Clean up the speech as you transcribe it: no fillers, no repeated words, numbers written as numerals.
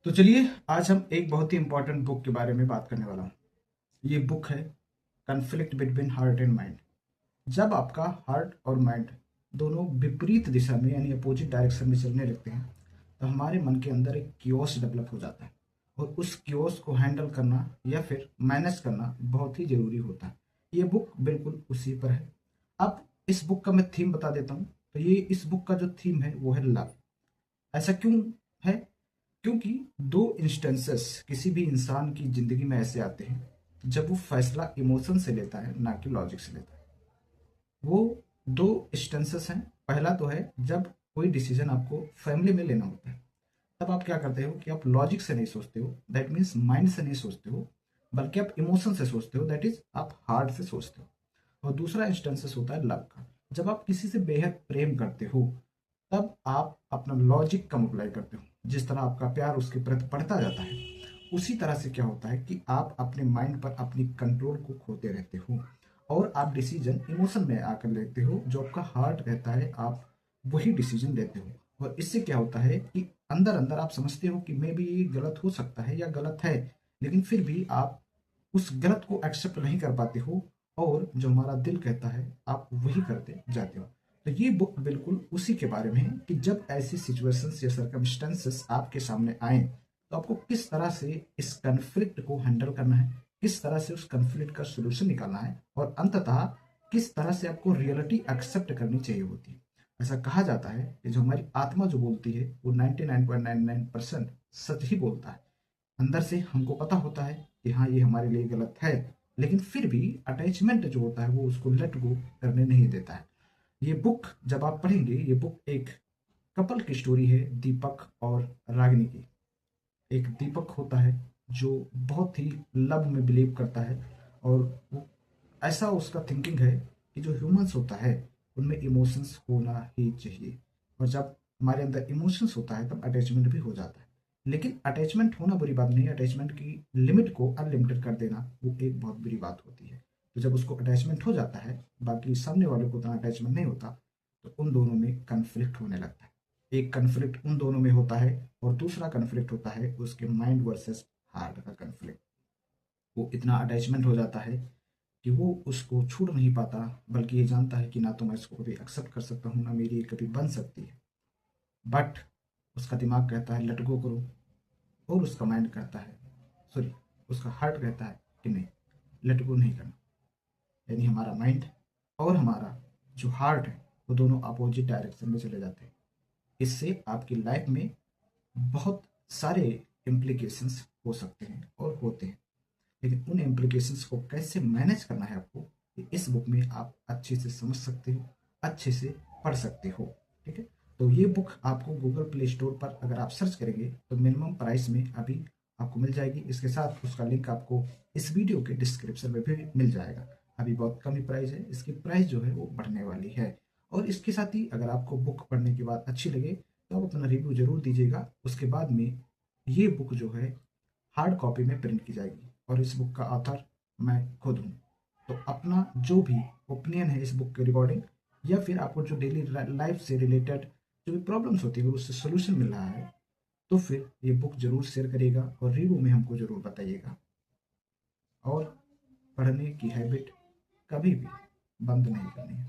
तो चलिए आज हम एक बहुत ही इंपॉर्टेंट बुक के बारे में बात करने वाला हूँ। ये बुक है conflict between heart and mind. जब आपका हार्ट और माइंड दोनों विपरीत दिशा में यानी अपोजिट डायरेक्शन में चलने लगते हैं तो हमारे मन के अंदर एक क्योस डेवलप हो जाता है और उस क्योस को हैंडल करना या फिर मैनेज करना बहुत ही जरूरी होता है। ये बुक बिल्कुल उसी पर है। अब इस बुक का मैं थीम बता देता हूँ। तो ये इस बुक का जो थीम है वो है लव। ऐसा क्यों है? क्योंकि दो इंस्टेंसेस किसी भी इंसान की जिंदगी में ऐसे आते हैं जब वो फैसला इमोशन से लेता है ना कि लॉजिक से लेता है। वो दो इंस्टेंसेस हैं। पहला तो है जब कोई डिसीजन आपको फैमिली में लेना होता है, तब आप क्या करते हो कि आप लॉजिक से नहीं सोचते हो, दैट मीन्स माइंड से नहीं सोचते हो, बल्कि आप इमोशन से सोचते हो, दैट इज आप हार्ट से सोचते हो। और दूसरा इंस्टेंसेस होता है लव का। जब आप किसी से बेहद प्रेम करते हो तब आप अपना लॉजिक कम अप्लाई करते हो। जिस तरह आपका प्यार उसके प्रति बढ़ता जाता है उसी तरह से क्या होता है कि आप अपने माइंड पर अपनी कंट्रोल को खोते रहते हो और आप डिसीजन इमोशन में आकर लेते हो। जो आपका हार्ट कहता है आप वही डिसीजन लेते हो। और इससे क्या होता है कि अंदर अंदर आप समझते हो कि मे भी ये गलत हो सकता है या गलत है, लेकिन फिर भी आप उस गलत को एक्सेप्ट नहीं कर पाते हो और जो हमारा दिल कहता है आप वही करते जाते हो। तो ये बुक बिल्कुल उसी के बारे में है कि जब ऐसी सिचुएशंस या सर्कमस्टेंसेस आपके सामने आए तो आपको किस तरह से इस कन्फ्लिक्ट को हैंडल करना है, किस तरह से उस कन्फ्लिक्ट का सोल्यूशन निकालना है और अंततः किस तरह से आपको रियलिटी एक्सेप्ट करनी चाहिए होती है। ऐसा कहा जाता है कि जो हमारी आत्मा जो बोलती है वो 99.99% सच ही बोलता है। अंदर से हमको पता होता है कि हाँ ये हमारे लिए गलत है, लेकिन फिर भी अटैचमेंट जो होता है वो उसको लेट गो करने नहीं देता है। ये बुक जब आप पढ़ेंगे, ये बुक एक कपल की स्टोरी है, दीपक और रागिनी की। एक दीपक होता है जो बहुत ही लव में बिलीव करता है और वो ऐसा उसका थिंकिंग है कि जो ह्यूमंस होता है उनमें इमोशंस होना ही चाहिए। और जब हमारे अंदर इमोशंस होता है तब अटैचमेंट भी हो जाता है। लेकिन अटैचमेंट होना बुरी बात नहीं है, अटैचमेंट की लिमिट को अनलिमिटेड कर देना वो एक बहुत बुरी बात होती है। तो जब उसको अटैचमेंट हो जाता है, बाकी सामने वाले को उतना अटैचमेंट नहीं होता, तो उन दोनों में कन्फ्लिक्ट होने लगता है। एक कन्फ्लिक्ट उन दोनों में होता है और दूसरा कन्फ्लिक्ट होता है उसके माइंड वर्सेस हार्ट का कन्फ्लिक्ट। वो इतना अटैचमेंट हो जाता है कि वो उसको छोड़ नहीं पाता, बल्कि ये जानता है कि ना तो मैं इसको कभी एक्सेप्ट कर सकता हूँ ना मेरी ये कभी बन सकती है। बट उसका दिमाग कहता है लेट गो करो और उसका माइंड कहता है, सॉरी, उसका हार्ट कहता है कि नहीं, लेट गो नहीं करना। यानी हमारा माइंड और हमारा जो हार्ट है वो दोनों अपोजिट डायरेक्शन में चले जाते हैं। इससे आपकी लाइफ में बहुत सारे इम्प्लीकेशंस हो सकते हैं और होते हैं। लेकिन उन इम्प्लीकेशंस को कैसे मैनेज करना है आपको, ये इस बुक में आप अच्छे से समझ सकते हो, अच्छे से पढ़ सकते हो। ठीक है। तो ये बुक आपको गूगल प्ले स्टोर पर अगर आप सर्च करेंगे तो मिनिमम प्राइस में अभी आपको मिल जाएगी। इसके साथ उसका लिंक आपको इस वीडियो के डिस्क्रिप्शन में भी मिल जाएगा। अभी बहुत कम ही प्राइस है, इसकी प्राइस जो है वो बढ़ने वाली है। और इसके साथ ही अगर आपको बुक पढ़ने के बाद अच्छी लगे तो आप अपना रिव्यू जरूर दीजिएगा। उसके बाद में ये बुक जो है हार्ड कॉपी में प्रिंट की जाएगी और इस बुक का ऑथर मैं खुद हूँ। तो अपना जो भी ओपिनियन है इस बुक के रिगार्डिंग या फिर आपको जो डेली लाइफ से रिलेटेड जो भी प्रॉब्लम्स होती है अगर उससे सोल्यूशन मिल रहा है तो फिर ये बुक जरूर शेयर करिएगा और रिव्यू में हमको जरूर बताइएगा। और पढ़ने की हैबिट कभी भी बंद नहीं करनी है।